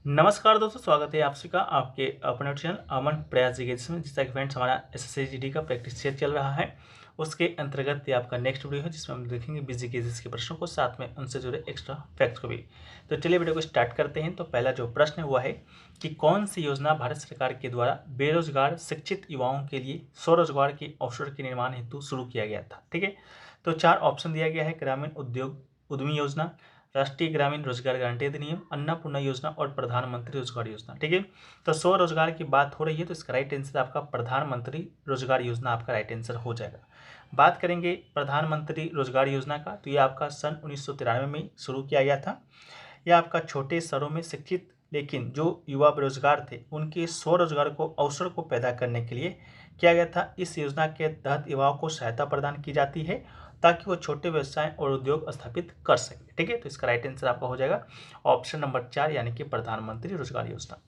नमस्कार दोस्तों, स्वागत है आप सभी का आपके अपने चैनल अमन प्रयास जीके में। जिसका कि फ्रेंड्स हमारा एसएससी जीडी का प्रैक्टिस सेट चल रहा है, उसके अंतर्गत ये आपका नेक्स्ट वीडियो है जिसमें हम देखेंगे बिजी केसेस के प्रश्नों को, साथ में उनसे जुड़े एक्स्ट्रा फैक्ट्स को भी। तो चलिए वीडियो को स्टार्ट करते हैं। तो पहला जो प्रश्न हुआ है कि कौन सी योजना भारत सरकार के द्वारा बेरोजगार शिक्षित युवाओं के लिए स्वरोजगार के अवसर के निर्माण हेतु शुरू किया गया था। ठीक है, तो चार ऑप्शन दिया गया है: ग्रामीण उद्योग उद्यमी योजना, राष्ट्रीय ग्रामीण रोजगार गारंटी अधिनियम, अन्नपूर्णा योजना और प्रधानमंत्री रोजगार योजना। ठीक है, तो स्वरोजगार की बात हो रही है तो इसका राइट आंसर आपका प्रधानमंत्री रोजगार योजना आपका राइट आंसर हो जाएगा। बात करेंगे प्रधानमंत्री रोजगार योजना का, तो ये आपका सन 1993 में शुरू किया गया था। यह आपका छोटे शहरों में शिक्षित लेकिन जो युवा बेरोजगार थे उनके स्वरोजगार को अवसर को पैदा करने के लिए किया गया था। इस योजना के तहत युवाओं को सहायता प्रदान की जाती है ताकि वो छोटे व्यवसाय और उद्योग स्थापित कर सके। ठीक है, तो इसका राइट आंसर आपका हो जाएगा ऑप्शन नंबर 4 यानी कि प्रधानमंत्री रोजगार योजना।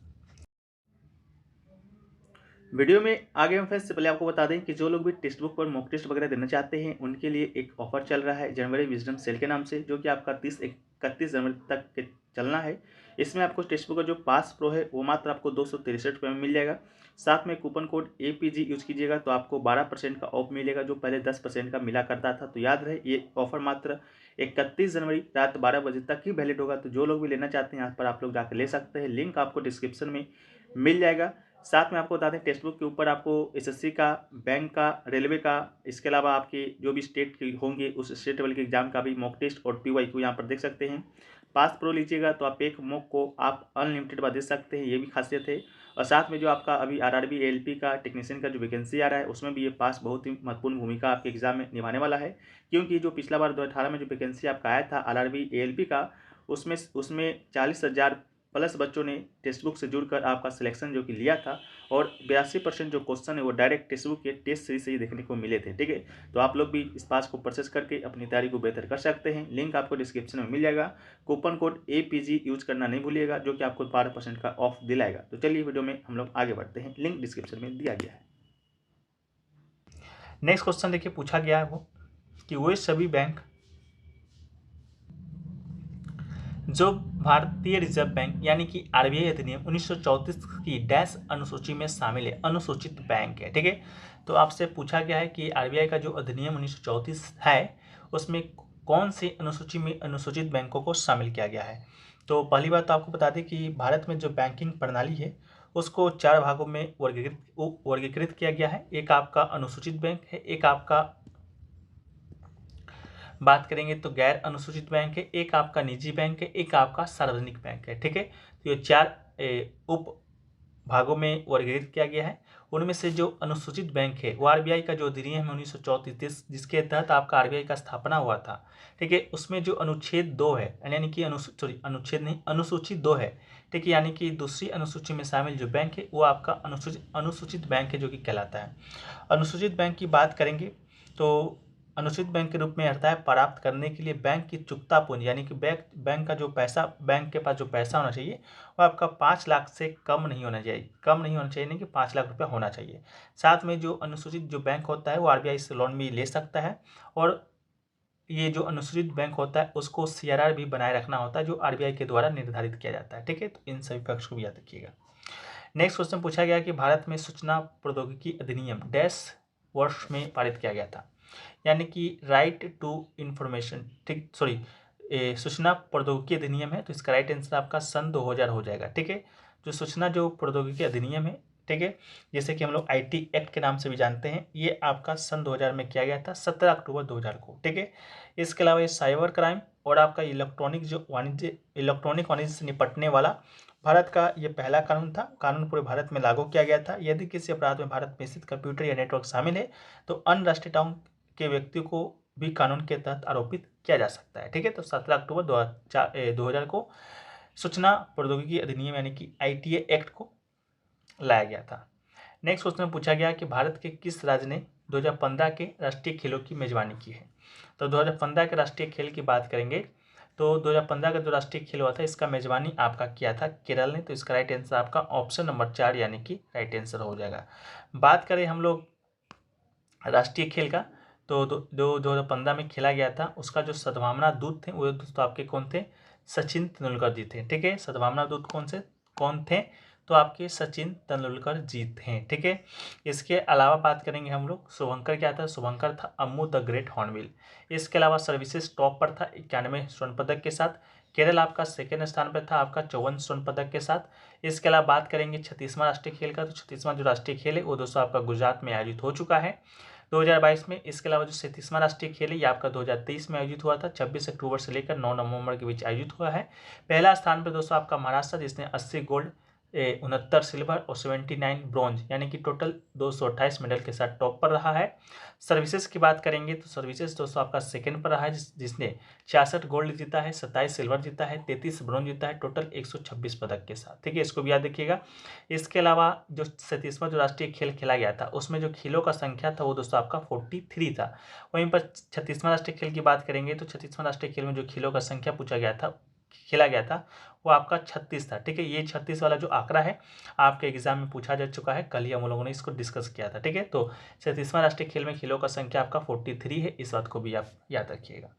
वीडियो में आगे हम फ्रेंड्स से पहले आपको बता दें कि जो लोग भी टेक्स्ट बुक पर मॉक टेस्ट वगैरह देना चाहते हैं उनके लिए एक ऑफर चल रहा है जनवरी विजडम सेल के नाम से, जो कि आपका 31 जनवरी तक के चलना है। इसमें आपको टेक्स्ट बुक का जो पास प्रो है वो मात्र आपको 263 रुपये में मिल जाएगा। साथ में कूपन कोड APG यूज कीजिएगा तो आपको 12% का ऑफ मिलेगा, जो पहले 10% का मिला करता था। तो याद रहे ये ऑफर मात्र 31 जनवरी रात 12 बजे तक ही वैलिड होगा। तो जो लोग भी लेना चाहते हैं यहाँ पर आप लोग जाकर ले सकते हैं, लिंक आपको डिस्क्रिप्शन में मिल जाएगा। साथ में आपको बता दें टेक्स्ट बुक के ऊपर आपको एसएससी का, बैंक का, रेलवे का, इसके अलावा आपके जो भी स्टेट के होंगे उस स्टेट लेवल के एग्जाम का भी मॉक टेस्ट और PYQ यहाँ पर देख सकते हैं। पास प्रो लीजिएगा तो आप एक मॉक को आप अनलिमिटेड बार दे सकते हैं, ये भी खासियत है। और साथ में जो आपका अभी RRB ALP का टेक्नीशियन का जो वैकेंसी आ रहा है उसमें भी ये पास बहुत ही महत्वपूर्ण भूमिका आपके एग्जाम में निभाने वाला है, क्योंकि जो पिछला बार 2018 में जो वैकेंसी आपका आया था RRB ALP का, उसमें 40,000 प्लस बच्चों ने टेक्स्ट बुक से जुड़कर आपका सिलेक्शन जो कि लिया था, और 82% जो क्वेश्चन है वो डायरेक्ट टेक्स्ट बुक के टेस्ट सीरीज से ही देखने को मिले थे। ठीक है, तो आप लोग भी इस पास को परचेस करके अपनी तैयारी को बेहतर कर सकते हैं। लिंक आपको डिस्क्रिप्शन में मिल जाएगा। कूपन कोड APG यूज करना नहीं भूलिएगा, जो कि आपको 12% का ऑफ दिलाएगा। तो चलिए वीडियो में हम लोग आगे बढ़ते हैं, लिंक डिस्क्रिप्शन में दिया गया है। नेक्स्ट क्वेश्चन देखिए पूछा गया है वो कि वे सभी बैंक जो भारतीय रिजर्व बैंक यानी कि RBI अधिनियम 1934 की डैश अनुसूची में शामिल है, अनुसूचित बैंक है। ठीक है, तो आपसे पूछा गया है कि RBI का जो अधिनियम 1934 है उसमें कौन सी अनुसूची में अनुसूचित बैंकों को शामिल किया गया है। तो पहली बात तो आपको बता दें कि भारत में जो बैंकिंग प्रणाली है उसको 4 भागों में वर्गीकृत किया गया है। एक आपका अनुसूचित बैंक है, एक आपका बात करेंगे तो गैर अनुसूचित बैंक है, एक आपका निजी बैंक है, एक आपका सार्वजनिक बैंक है। ठीक है, तो ये 4 उप भागों में वर्गीकृत किया गया है। उनमें से जो अनुसूचित बैंक है वो RBI का जो अधिनियम है 1934 जिसके तहत आपका RBI का स्थापना हुआ था। ठीक है, उसमें जो अनुच्छेद 2 है यानी कि अनुच्छेद नहीं, अनुसूची 2 है। ठीक है, यानी कि दूसरी अनुसूची में शामिल जो बैंक है वो आपका अनुसूचित बैंक है, जो कि कहलाता है। अनुसूचित बैंक की बात करेंगे तो अनुसूचित बैंक के रूप में हटा है प्राप्त करने के लिए बैंक की चुकता पूंजी, यानी कि बैंक का जो पैसा, बैंक के पास जो पैसा होना चाहिए वो आपका 5 लाख से कम नहीं होना चाहिए, नहीं कि 5 लाख रुपया होना चाहिए। साथ में जो अनुसूचित जो बैंक होता है वो RBI से लोन भी ले सकता है, और ये जो अनुसूचित बैंक होता है उसको CRR भी बनाए रखना होता है, जो RBI के द्वारा निर्धारित किया जाता है। ठीक है, तो इन सभी फैक्ट्स को भी याद रखिएगा। नेक्स्ट क्वेश्चन पूछा गया कि भारत में सूचना प्रौद्योगिकी अधिनियम डैश वर्ष में पारित किया गया था, यानी कि राइट टू इंफॉर्मेशन, ठीक सॉरी सूचना प्रौद्योगिकी अधिनियम है, तो इसका राइट आंसर आपका सन 2000 हो जाएगा। ठीक है, जो सूचना जो प्रौद्योगिकी अधिनियम है, ठीक है, जैसे कि हम लोग IT एक्ट के नाम से भी जानते हैं, ये आपका सन 2000 में किया गया था 17 अक्टूबर 2000 को। ठीक है, इसके अलावा ये साइबर क्राइम और आपका इलेक्ट्रॉनिक वाणिज्य से निपटने वाला भारत का ये पहला कानून था। कानून पूरे भारत में लागू किया गया था। यदि किसी अपराध में भारत में स्थित कंप्यूटर या नेटवर्क शामिल है तो अन्य राष्ट्रीयताओं के व्यक्ति को भी कानून के तहत आरोपित किया जा सकता है। ठीक है, तो 17 अक्टूबर 2000 को सूचना प्रौद्योगिकी अधिनियम यानी कि ITA एक्ट को लाया गया था। नेक्स्ट क्वेश्चन में पूछा गया कि भारत के किस राज्य ने 2015 के राष्ट्रीय खेलों की मेजबानी की है। तो 2015 के राष्ट्रीय खेल की बात करेंगे तो 2015 का जो राष्ट्रीय खेल हुआ था इसका मेजबानी आपका किया था केरल ने, तो इसका राइट आंसर आपका ऑप्शन नंबर 4 यानी कि राइट आंसर हो जाएगा। बात करें हम लोग राष्ट्रीय खेल का, तो 2015 में खेला गया था, उसका जो सद्भावना दूत थे वो दोस्तों आपके कौन थे, सचिन तेंदुलकर जी थे। ठीक है, सद्भावना दूत कौन से कौन थे? तो आपके सचिन तेंदुलकर जी थे। ठीक है, इसके अलावा बात करेंगे हम लोग शुभंकर क्या था? शुभंकर था अम्मू द ग्रेट हॉर्नबिल। इसके अलावा सर्विसेज टॉप पर था 91 स्वर्ण पदक के साथ। केरल आपका सेकेंड स्थान पर था आपका 54 स्वर्ण पदक के साथ। इसके अलावा बात करेंगे 36वां राष्ट्रीय खेल का, तो 36वां जो राष्ट्रीय खेल है वो दोस्तों आपका गुजरात में आयोजित हो चुका है 2022 में। इसके अलावा जो 37वां राष्ट्रीय खेल है ये आपका 2023 में आयोजित हुआ था, 26 अक्टूबर से लेकर 9 नवंबर के बीच आयोजित हुआ है। पहला स्थान पर दोस्तों आपका महाराष्ट्र, जिसने 80 गोल्ड, 69 सिल्वर और 79 ब्रॉन्ज यानी कि टोटल 228 मेडल के साथ टॉप पर रहा है। सर्विसेज की बात करेंगे तो सर्विसेज दोस्तों आपका सेकंड पर रहा है, जिसने 66 गोल्ड जीता है, 27 सिल्वर जीता है, 33 ब्रॉन्ज जीता है, टोटल 126 पदक के साथ। ठीक है, इसको भी याद रखिएगा। इसके अलावा जो 37वां जो राष्ट्रीय खेल खेला गया था उसमें जो खेलों का संख्या था वो दोस्तों आपका 43 था। वहीं पर 36वां राष्ट्रीय खेल की बात करेंगे तो 36वां राष्ट्रीय खेल में जो खेलों का संख्या पूछा गया था, खेला गया था, वो आपका 36 था। ठीक है, ये 36 वाला जो आंकड़ा है आपके एग्जाम में पूछा जा चुका है, कल ही हम लोगों ने इसको डिस्कस किया था। ठीक है, तो 37वां राष्ट्रीय खेल में खेलों का संख्या आपका 43 है, इस बात को भी आप याद रखिएगा।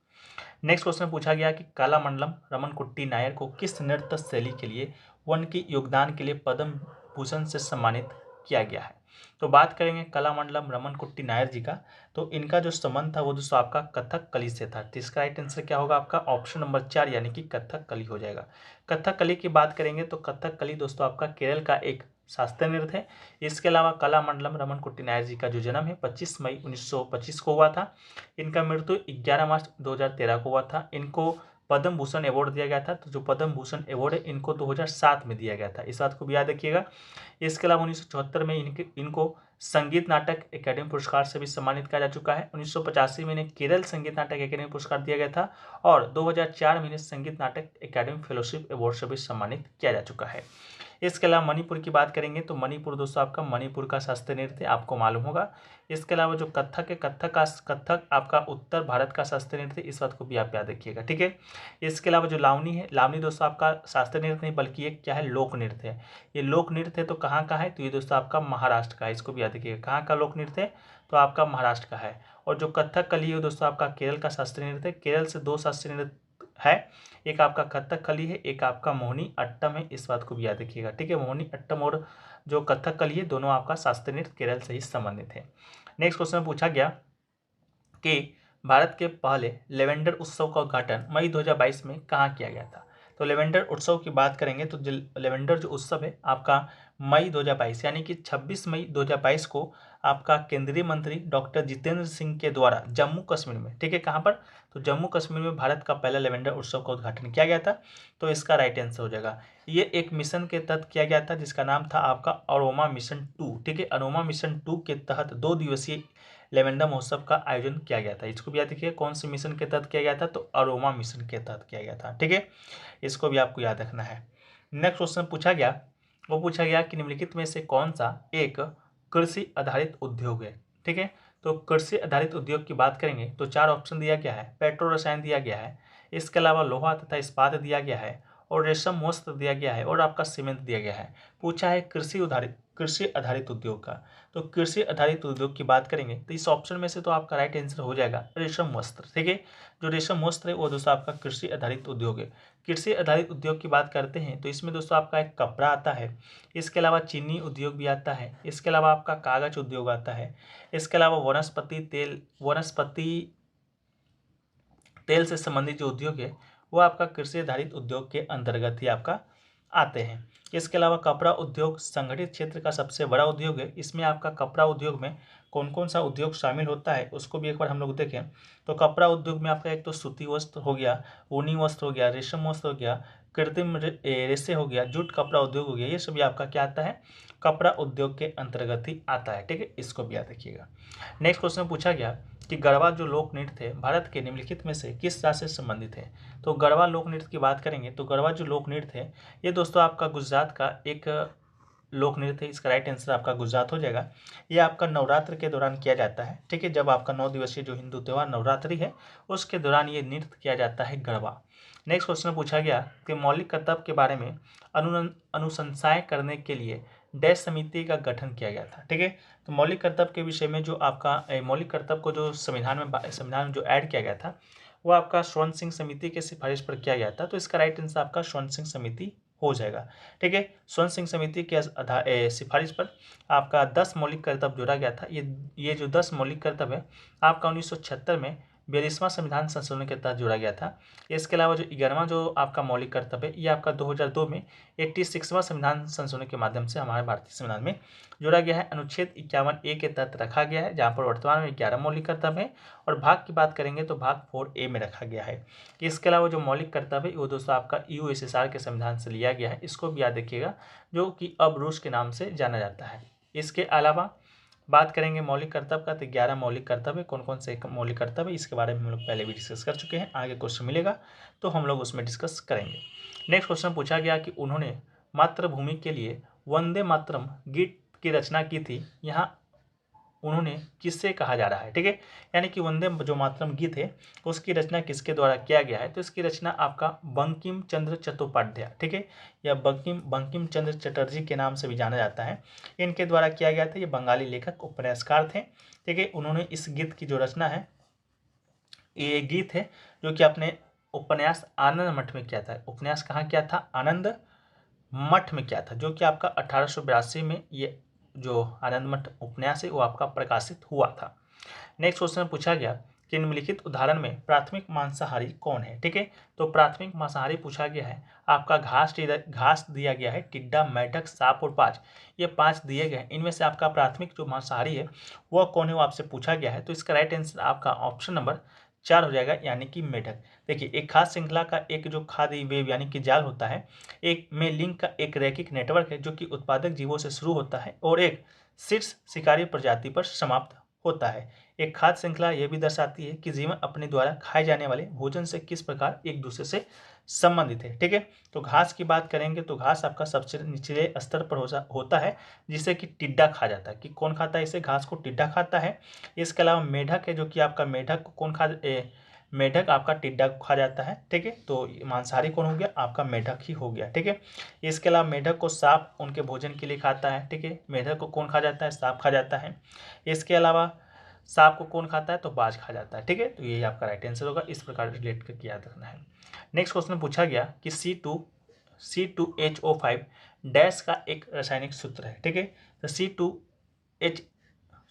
नेक्स्ट क्वेश्चन पूछा गया कि कलामंडलम रमनकुट्टी नायर को किस नृत्य शैली के लिए उनके योगदान के लिए पद्म भूषण से सम्मानित किया गया है? तो बात करेंगे कलामंडलम रमनकुट्टी नायर जी का, तो इनका जो संबंध था वो दोस्तों आपका कथकली से था। तो इसका राइट आंसर क्या होगा? आपका ऑप्शन नंबर 4 यानी कि कथकली हो जाएगा। कथकली की बात करेंगे तो कथकली दोस्तों आपका केरल का एक शास्त्रीय नृत्य है। इसके अलावा कलामंडलम रमनकुट्टी नायर जी का जो जन्म है 25 मई 1925 को हुआ था। इनका मृत्यु 11 मार्च 2013 को हुआ था। इनको पद्म भूषण अवार्ड दिया गया था, तो जो पद्म भूषण अवार्ड है इनको 2007 में दिया गया था, इस बात को भी याद रखिएगा। इसके अलावा 1974 में इनको संगीत नाटक अकेडमी पुरस्कार से भी सम्मानित किया जा चुका है। 1985 में इन्हें केरल संगीत नाटक अकेडमी पुरस्कार दिया गया था और 2004 में इन्हें संगीत नाटक अकेडमी फेलोशिप अवार्ड से भी सम्मानित किया जा चुका है। इसके अलावा मणिपुर की बात करेंगे तो मणिपुर दोस्तों आपका मणिपुर का शास्त्रीय नृत्य आपको मालूम होगा। इसके अलावा जो कथक है, कथक आपका उत्तर भारत का शास्त्रीय नृत्य, इस बात को भी आप याद रखिएगा। ठीक है, इसके अलावा जो लावनी है, लावनी दोस्तों आपका शास्त्रीय नृत्य नहीं बल्कि ये क्या है? लोक नृत्य है। ये लोक नृत्य है तो कहाँ का है? तो ये दोस्तों आपका महाराष्ट्र का है, इसको भी याद रखिएगा। कहाँ का लोक नृत्य है? तो आपका महाराष्ट्र का है। और जो कथकली है दोस्तों आपका केरल का शास्त्रीय नृत्य है। केरल से 2 शास्त्रीय नृत्य है, एक आपका कथकली है, एक आपका मोहिनी अट्टम है, इस बात को भी याद रखिएगा। ठीक है, मोहिनी अट्टम और जो कथकली है दोनों आपका शास्त्रीय नृत्य केरल से ही संबंधित है। नेक्स्ट क्वेश्चन पूछा गया कि भारत के पहले लेवेंडर उत्सव का उद्घाटन मई 2022 में कहाँ किया गया था? तो लेवेंडर उत्सव की बात करेंगे तो लेवेंडर जो उत्सव है आपका मई 2022 यानी कि 26 मई 2022 को आपका केंद्रीय मंत्री डॉक्टर जितेंद्र सिंह के द्वारा जम्मू कश्मीर में, ठीक है, कहाँ पर? तो जम्मू कश्मीर में भारत का पहला लेवेंडर उत्सव का उद्घाटन किया गया था, तो इसका राइट आंसर हो जाएगा। ये एक मिशन के तहत किया गया था जिसका नाम था आपका अरोमा मिशन 2। ठीक है, अरोमा मिशन 2 के तहत 2 दिवसीय लेवेंडर महोत्सव का आयोजन किया गया था। इसको भी याद रखिए, कौन से मिशन के तहत किया गया था? तो अरोमा मिशन के तहत किया गया था। ठीक है, इसको भी आपको याद रखना है। नेक्स्ट क्वेश्चन पूछा गया, वो पूछा गया कि निम्नलिखित में से कौन सा एक कृषि आधारित उद्योग है? ठीक है, तो कृषि आधारित उद्योग की बात करेंगे तो 4 ऑप्शन दिया गया है। पेट्रो रसायन दिया गया है, इसके अलावा लोहा तथा इस्पात दिया गया है, और रेशम वस्त्र दिया गया है, और आपका सीमेंट दिया गया है। पूछा है कृषि आधारित उद्योग का। तो कृषि आधारित उद्योग की बात करेंगे तो इस ऑप्शन में से तो आपका राइट आंसर हो जाएगा रेशम वस्त्र। ठीक है, जो रेशम वस्त्र है वो दोस्तों आपका कृषि आधारित उद्योग है। कृषि आधारित उद्योग की बात करते हैं तो इसमें दोस्तों आपका एक कपड़ा आता है, इसके अलावा चीनी उद्योग भी आता है, इसके अलावा आपका कागज उद्योग आता है, इसके अलावा वनस्पति तेल से संबंधित जो उद्योग है वो आपका कृषि आधारित उद्योग के अंतर्गत ही आपका आते हैं। इसके अलावा कपड़ा उद्योग संगठित क्षेत्र का सबसे बड़ा उद्योग है। इसमें आपका कपड़ा उद्योग में कौन कौन सा उद्योग शामिल होता है उसको भी एक बार हम लोग देखें तो कपड़ा उद्योग में आपका एक तो सूती वस्त्र हो गया, ऊनी वस्त्र हो गया, रेशम वस्त्र हो गया, कृत्रिम रेशे हो गया, जूट कपड़ा उद्योग हो गया, ये सभी आपका क्या आता है? कपड़ा उद्योग के अंतर्गत ही आता है। ठीक है, इसको भी याद रखिएगा। नेक्स्ट क्वेश्चन पूछा गया कि गरबा जो लोक नृत्य है भारत के निम्नलिखित में से किस राज्य से संबंधित है? तो गरबा लोक नृत्य की बात करेंगे तो गरबा जो लोक नृत्य है ये दोस्तों आपका गुजरात का एक लोक नृत्य है। इसका राइट आंसर आपका गुजरात हो जाएगा। ये आपका नवरात्र के दौरान किया जाता है। ठीक है, जब आपका 9 दिवसीय जो हिंदू त्यौहार नवरात्रि है उसके दौरान ये नृत्य किया जाता है गरबा। नेक्स्ट क्वेश्चन पूछा गया कि मौलिक कर्तव्य के बारे में अनुशंसाएं करने के लिए डैश समिति का गठन किया गया था। ठीक है, तो मौलिक कर्तव्य के विषय में जो आपका मौलिक कर्तव्य को जो संविधान में जो ऐड किया गया था वो आपका स्वर्ण सिंह समिति के सिफारिश पर किया गया था। तो इसका राइट आंसर आपका स्वर्ण सिंह समिति हो जाएगा। ठीक है, स्वर्ण सिंह समिति के सिफारिश पर आपका 10 मौलिक कर्तव्य जोड़ा गया था। ये जो 10 मौलिक कर्तव्य है आपका 1976 में 42वां संविधान संशोधन के तहत जोड़ा गया था। इसके अलावा जो 11वां जो आपका मौलिक कर्तव्य है ये आपका 2002 में 86वां संविधान संशोधन के माध्यम से हमारे भारतीय संविधान में जोड़ा गया है। अनुच्छेद 51A के तहत रखा गया है, जहाँ पर वर्तमान में 11 मौलिक कर्तव्य है और भाग की बात करेंगे तो भाग 4A में रखा गया है। इसके अलावा जो मौलिक कर्तव्य है वो दोस्तों आपका USSR के संविधान से लिया गया है, इसको भी याद रखिएगा, जो कि अब रूस के नाम से जाना जाता है। इसके अलावा बात करेंगे मौलिक कर्तव्य का, तो 11 मौलिक कर्तव्य कौन कौन से मौलिक कर्तव्य, इसके बारे में हम लोग पहले भी डिस्कस कर चुके हैं। आगे क्वेश्चन मिलेगा तो हम लोग उसमें डिस्कस करेंगे। नेक्स्ट क्वेश्चन पूछा गया कि उन्होंने मातृभूमि के लिए वंदे मातरम गीत की रचना की थी, यहाँ उन्होंने किससे कहा जा रहा है। ठीक है, यानी कि वंदे जो मातरम गीत है उसकी रचना किसके द्वारा किया गया है, तो इसकी रचना आपका बंकिम चंद्र चट्टोपाध्याय, ठीक है, या बंकिम चंद्र चटर्जी के नाम से भी जाना जाता है, इनके द्वारा किया गया था। ये बंगाली लेखक उपन्यासकार थे। ठीक है, उन्होंने इस गीत की जो रचना है, ये गीत है जो कि अपने उपन्यास आनंद मठ में किया था। उपन्यास कहाँ किया था, आनंद मठ में किया था, जो कि आपका 1882 में ये जो आनंद मठ उपन्यास है वो आपका प्रकाशित हुआ था। नेक्स्ट क्वेश्चन पूछा गया कि निम्नलिखित उदाहरण में प्राथमिक मांसाहारी कौन है। ठीक है, तो प्राथमिक मांसाहारी पूछा गया है आपका घास दिया गया है, टिड्डा, मेढक, सांप और बाज, ये 5 दिए गए हैं। इनमें से आपका प्राथमिक जो मांसाहारी है वह कौन है, वो आपसे पूछा गया है। तो इसका राइट आंसर आपका ऑप्शन नंबर 4 हो जाएगा, यानी कि मेढक। देखिए, एक खास श्रृंखला का एक जो खाद्य वेब यानी कि जाल होता है, एक में लिंक का एक रैखिक नेटवर्क है जो कि उत्पादक जीवों से शुरू होता है और एक शीर्ष शिकारी प्रजाति पर समाप्त होता है। एक खाद्य श्रृंखला यह भी दर्शाती है कि जीवन अपने द्वारा खाए जाने वाले भोजन से किस प्रकार एक दूसरे से संबंधित है। ठीक है, तो घास की बात करेंगे तो घास आपका सबसे निचले स्तर पर होता है, जिसे कि टिड्डा खा जाता है। कि कौन खाता है इसे, घास को टिड्डा खाता है। इसके अलावा मेढक है, जो कि आपका मेढक को कौन मेढक आपका टिड्डा को खा जाता है। ठीक है, तो मांसाहारी कौन हो गया, आपका मेढक ही हो गया। ठीक है, इसके अलावा मेढक को सांप उनके भोजन के लिए खाता है। ठीक है, मेढक को कौन खा जाता है, सांप खा जाता है। इसके अलावा सांप को कौन खाता है, तो बाज खा जाता है। ठीक है, तो यही आपका राइट आंसर होगा। इस प्रकार रिलेट करके याद रखना है। नेक्स्ट क्वेश्चन पूछा गया कि C2H5 डैश का एक रासायनिक सूत्र है। ठीक है, तो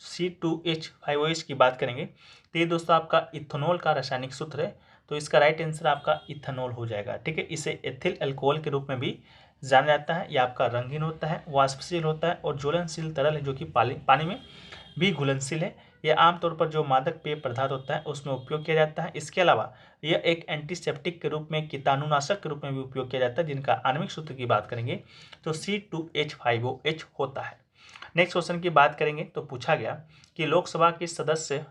C2H5OH की बात करेंगे तो ये दोस्तों आपका इथेनॉल का रासायनिक सूत्र है। तो इसका राइट आंसर आपका इथेनॉल हो जाएगा। ठीक है, इसे एथिल अल्कोहल के रूप में भी जाना जाता है। यह आपका रंगीन होता है, वाष्पशील होता है और ज्वलनशील तरल है, जो कि पानी में भी घुलनशील है। यह आमतौर पर जो मादक पेय पदार्थ होता है उसमें उपयोग किया जाता है। इसके अलावा यह एक एंटीसेप्टिक के रूप में, कीटाणुनाशक के रूप में भी उपयोग किया जाता है, जिनका आणविक सूत्र की बात करेंगे तो C2H5OH होता है। नेक्स्ट क्वेश्चन की बात करेंगे तो पूछा गया कि लोकसभा के सदस्य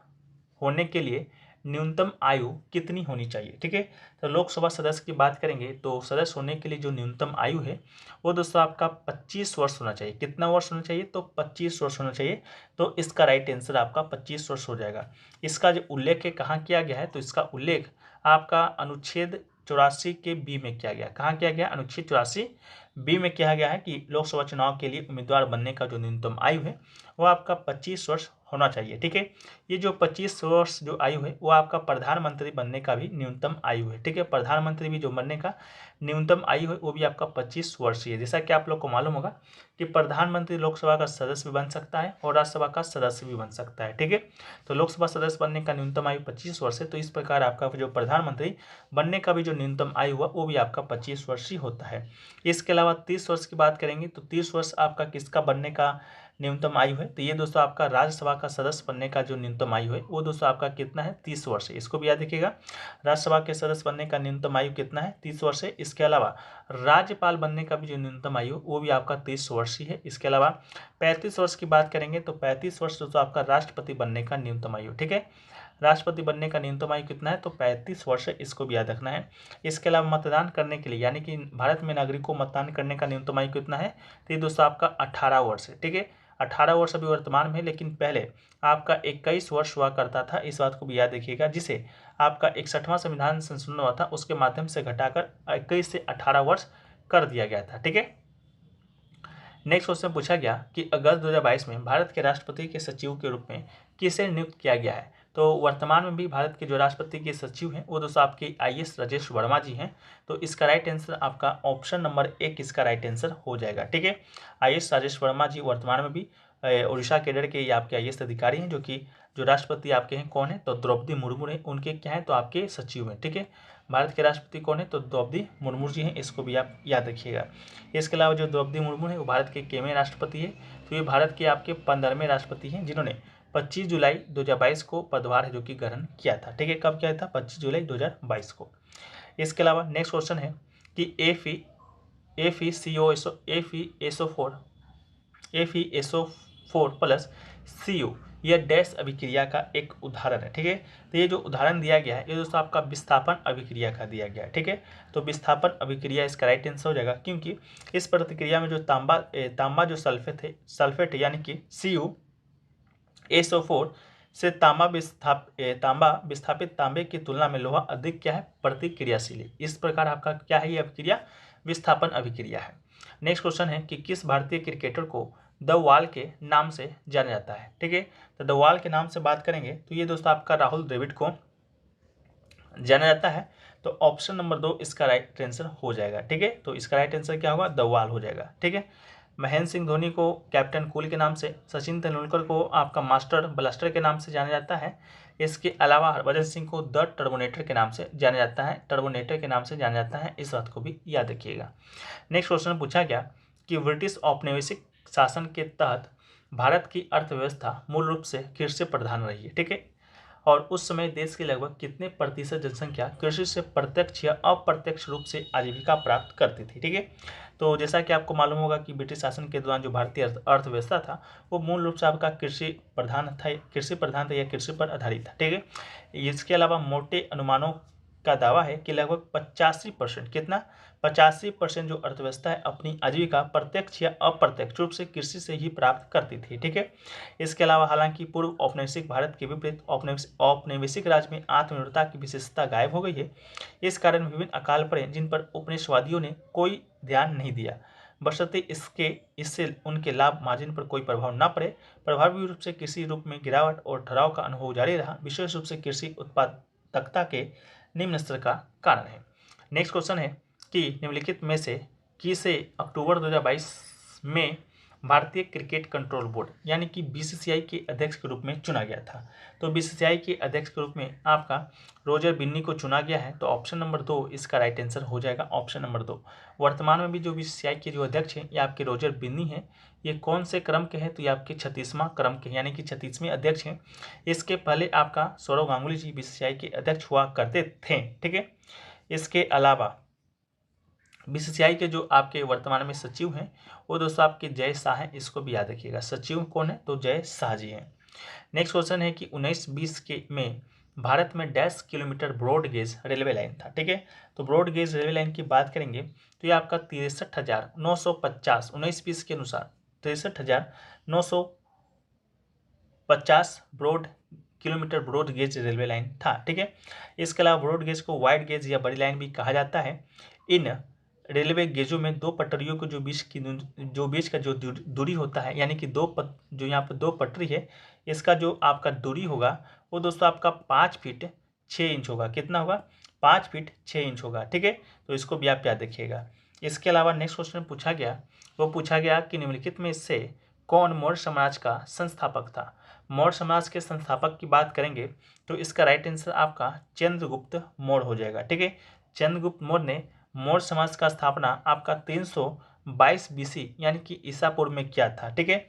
होने के लिए न्यूनतम आयु कितनी होनी चाहिए। ठीक है, तो लोकसभा सदस्य की बात करेंगे तो सदस्य होने के लिए जो न्यूनतम आयु है वो दोस्तों आपका 25 वर्ष होना चाहिए। कितना वर्ष होना चाहिए, तो 25 वर्ष होना चाहिए। तो इसका राइट आंसर आपका 25 वर्ष हो जाएगा। इसका जो उल्लेख है कहाँ किया गया है, तो इसका उल्लेख आपका अनुच्छेद 84 के बी में किया गया। कहाँ किया गया, अनुच्छेद 84 बी में किया गया है कि लोकसभा चुनाव के लिए उम्मीदवार बनने का जो न्यूनतम आयु है वो आपका 25 वर्ष होना चाहिए। ठीक है, ये जो 25 वर्ष जो आयु है वो आपका प्रधानमंत्री बनने का भी न्यूनतम आयु है। ठीक है, प्रधानमंत्री भी जो बनने का न्यूनतम आयु है वो भी आपका 25 वर्ष ही है। जैसा कि आप लोग को मालूम होगा कि प्रधानमंत्री लोकसभा का सदस्य भी बन सकता है और राज्यसभा का सदस्य भी बन सकता है। ठीक है, तो लोकसभा सदस्य बनने का न्यूनतम आयु 25 वर्ष है। तो इस प्रकार आपका जो प्रधानमंत्री बनने का भी जो न्यूनतम आयु हुआ वो भी आपका 25 वर्ष ही होता है। इसके अलावा 30 वर्ष की बात करेंगे तो 30 वर्ष आपका किसका बनने का न्यूनतम आयु है, तो ये दोस्तों आपका राज्यसभा का सदस्य बनने का जो न्यूनतम आयु है वो दोस्तों आपका कितना है, 30 वर्ष है। इसको भी याद रखिएगा, राज्यसभा के सदस्य बनने का न्यूनतम आयु कितना है, 30 वर्ष है। इसके अलावा राज्यपाल बनने का भी जो न्यूनतम आयु वो भी आपका 30 वर्ष ही है। इसके अलावा 35 वर्ष की बात करेंगे तो 35 वर्ष दोस्तों आपका राष्ट्रपति बनने का न्यूनतम आयु। ठीक है, राष्ट्रपति बनने का न्यूनतम आयु कितना है, तो 35 वर्ष है। इसको भी याद रखना है। इसके अलावा मतदान करने के लिए यानी कि भारत में नागरिकों को मतदान करने का न्यूनतम आयु कितना है, तो ये दोस्तों आपका 18 वर्ष है। ठीक है, 18 वर्ष अभी वर्तमान में, लेकिन पहले आपका 21 वर्ष हुआ करता था। इस बात को भी याद रखिएगा, जिसे आपका 61वां संविधान संशोधन हुआ था उसके माध्यम से घटाकर 21 से 18 वर्ष कर दिया गया था। ठीक है, नेक्स्ट क्वेश्चन पूछा गया कि अगस्त 2022 में भारत के राष्ट्रपति के सचिव के रूप में किसे नियुक्त किया गया है। तो वर्तमान में भी भारत के जो राष्ट्रपति के सचिव हैं वो दोस्तों आपके IAS राजेश वर्मा जी हैं। तो इसका राइट आंसर आपका ऑप्शन नंबर 1 इसका राइट आंसर हो जाएगा। ठीक है, IAS राजेश वर्मा जी वर्तमान में भी उड़ीसा कैडर के ये आपके IAS अधिकारी हैं, जो कि जो राष्ट्रपति आपके हैं कौन है तो द्रौपदी मुर्मू है, उनके क्या है तो आपके सचिव हैं। ठीक है, भारत के राष्ट्रपति कौन है तो द्रौपदी मुर्मू जी हैं, इसको भी आप याद रखिएगा। इसके अलावा जो द्रौपदी मुर्मू है वो भारत के केवें राष्ट्रपति है। तो ये भारत के आपके 15वें राष्ट्रपति हैं जिन्होंने 25 जुलाई 2022 को पदभार है जो कि ग्रहण किया था। ठीक है, कब किया था 25 जुलाई 2022 को। इसके अलावा नेक्स्ट क्वेश्चन है कि FeSO4 प्लस CO यह डैश अभिक्रिया का एक उदाहरण है। ठीक है, तो ये जो उदाहरण दिया गया है ये दोस्तों आपका विस्थापन अभिक्रिया का दिया गया है। ठीक है, तो विस्थापन अभिक्रिया इसका राइट आंसर हो जाएगा, क्योंकि इस प्रतिक्रिया में जो तांबा जो सल्फेट है यानी कि CuSO4 से तांबा विस्थापित तांबे की तुलना में लोहा अधिक क्या है प्रतिक्रियाशील है। इस प्रकार आपका क्या है ये अभिक्रिया विस्थापन अभिक्रिया है। नेक्स्ट क्वेश्चन है कि किस भारतीय क्रिकेटर को द वॉल के नाम से जाना जाता है। ठीक है, तो द वॉल के नाम से बात करेंगे तो ये दोस्तों आपका राहुल द्रविड़ को जाना जाता है। तो ऑप्शन नंबर 2 इसका राइट आंसर हो जाएगा। ठीक है, तो इसका राइट आंसर क्या होगा द वॉल हो जाएगा। ठीक है, महेंद्र सिंह धोनी को कैप्टन कूल के नाम से, सचिन तेंदुलकर को आपका मास्टर ब्लास्टर के नाम से जाना जाता है। इसके अलावा हरभजन सिंह को द टर्बोनेटर के नाम से जाना जाता है, इस बात को भी याद रखिएगा। नेक्स्ट क्वेश्चन पूछा गया कि ब्रिटिश औपनिवेशिक शासन के तहत भारत की अर्थव्यवस्था मूल रूप से कृषि प्रधान रही है। ठीक है, और उस समय देश की लगभग कितने प्रतिशत जनसंख्या कृषि से प्रत्यक्ष या अप्रत्यक्ष रूप से आजीविका प्राप्त करती थी। ठीक है, तो जैसा कि आपको मालूम होगा कि ब्रिटिश शासन के दौरान जो भारतीय अर्थव्यवस्था था वो मूल रूप से आपका कृषि प्रधान था या कृषि पर आधारित था। ठीक है, इसके अलावा मोटे अनुमानों का दावा है कि लगभग 85% कितना 85% जो अर्थव्यवस्था है अपनी आजीविका प्रत्यक्ष या अप्रत्यक्ष रूप से कृषि से ही प्राप्त करती थी। ठीक है, इसके अलावा हालांकि पूर्व औपनिवेशिक भारत के विपरीत औपनिवेशिक राज्य में आत्मनिर्भरता की विशेषता गायब हो गई है। इस कारण विभिन्न अकाल पड़े जिन पर उपनिवेशवादियों ने कोई ध्यान नहीं दिया, बशर्ते इससे उनके लाभ मार्जिन पर कोई प्रभाव न पड़े। प्रभावी रूप से कृषि रूप में गिरावट और ठहराव का अनुभव जारी रहा, विशेष रूप से कृषि उत्पादकता के निम्न स्तर का कारण है। नेक्स्ट क्वेश्चन है कि निम्नलिखित में से किसे अक्टूबर 2022 में भारतीय क्रिकेट कंट्रोल बोर्ड यानी कि BCCI के अध्यक्ष के रूप में चुना गया था। तो BCCI के अध्यक्ष के रूप में आपका रोजर बिन्नी को चुना गया है। तो ऑप्शन नंबर 2 इसका राइट आंसर हो जाएगा, ऑप्शन नंबर 2। वर्तमान में भी जो BCCI के जो अध्यक्ष हैं ये आपके रोजर बिन्नी हैं। ये कौन से क्रम के हैं तो ये आपके 36वां क्रम के यानी कि 36वें अध्यक्ष हैं। इसके पहले आपका सौरव गांगुली जी BCCI के अध्यक्ष हुआ करते थे। ठीक है, इसके अलावा BCCI के जो आपके वर्तमान में सचिव हैं वो दोस्तों आपके जय शाह हैं, इसको भी याद रखिएगा। सचिव कौन है तो जय शाह जी हैं। नेक्स्ट क्वेश्चन है कि 1920 के में भारत में dash kilometre broad gauge railway line था। ठीक है, तो ब्रॉड गेज रेलवे लाइन की बात करेंगे तो ये आपका 63,950 1920 के अनुसार 63,950 kilometre broad gauge railway line था। ठीक है, इसके अलावा ब्रॉड गेज को वाइड गेज या बड़ी लाइन भी कहा जाता है। इन रेलवे गेजों में दो पटरियों के जो बीच का जो दूरी होता है यानी कि जो यहाँ पर 2 पटरी है, इसका जो आपका दूरी होगा वो दोस्तों आपका 5 फीट 6 इंच होगा। कितना होगा 5 फीट 6 इंच होगा। ठीक है, तो इसको भी आप याद रखिएगा। इसके अलावा नेक्स्ट क्वेश्चन पूछा गया कि निम्नलिखित में से कौन मौर्य साम्राज्य का संस्थापक था। मौर्य समाज के संस्थापक की बात करेंगे तो इसका राइट आंसर आपका चंद्रगुप्त मौर्य हो जाएगा। ठीक है, चंद्रगुप्त मौर्य ने मौर्य समाज का स्थापना आपका 322 BC यानी कि ईसा पूर्व में किया था। ठीक है,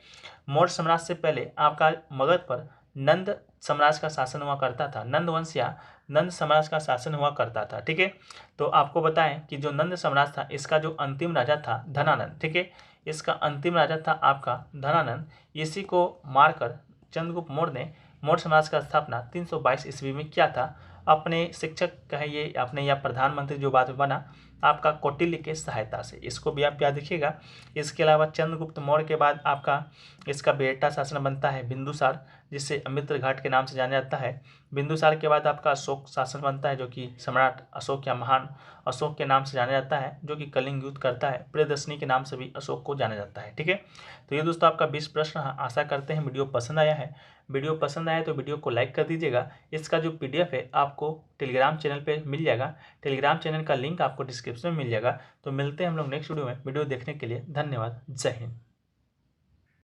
मौर्य साम्राज्य से पहले आपका मगध पर नंद साम्राज्य का शासन हुआ करता था, नंद वंश या नंद साम्राज्य का शासन हुआ करता था। ठीक है, तो आपको बताएं कि जो नंद साम्राज्य था इसका जो अंतिम राजा था धनानंद। ठीक है, इसका अंतिम राजा था आपका धनानंद। इसी को मारकर चंद्रगुप्त मौर्य ने मौर्य साम्राज्य का स्थापना 322 ईस्वी में किया था। अपने शिक्षक कहिए अपने या प्रधानमंत्री जो बाद में बना आपका कौटिल्य के सहायता से, इसको भी आप याद रखिएगा। इसके अलावा चंद्रगुप्त मौर्य के बाद आपका इसका बेटा शासन बनता है बिंदुसार। जिसे अमित्र घाट के नाम से जाना जाता है। बिंदुसार के बाद आपका अशोक शासन बनता है, जो कि सम्राट अशोक या महान अशोक के नाम से जाना जाता है, जो कि कलिंग युद्ध करता है। प्रियदर्शनी के नाम से भी अशोक को जाना जाता है। ठीक है, तो ये दोस्तों आपका 20 प्रश्न है। आशा करते हैं वीडियो पसंद आया है। वीडियो पसंद आया तो वीडियो को लाइक कर दीजिएगा। इसका जो PDF है आपको टेलीग्राम चैनल पे मिल जाएगा। टेलीग्राम चैनल का लिंक आपको डिस्क्रिप्शन में मिल जाएगा। तो मिलते हैं हम लोग नेक्स्ट वीडियो में। वीडियो देखने के लिए धन्यवाद। जय हिंद।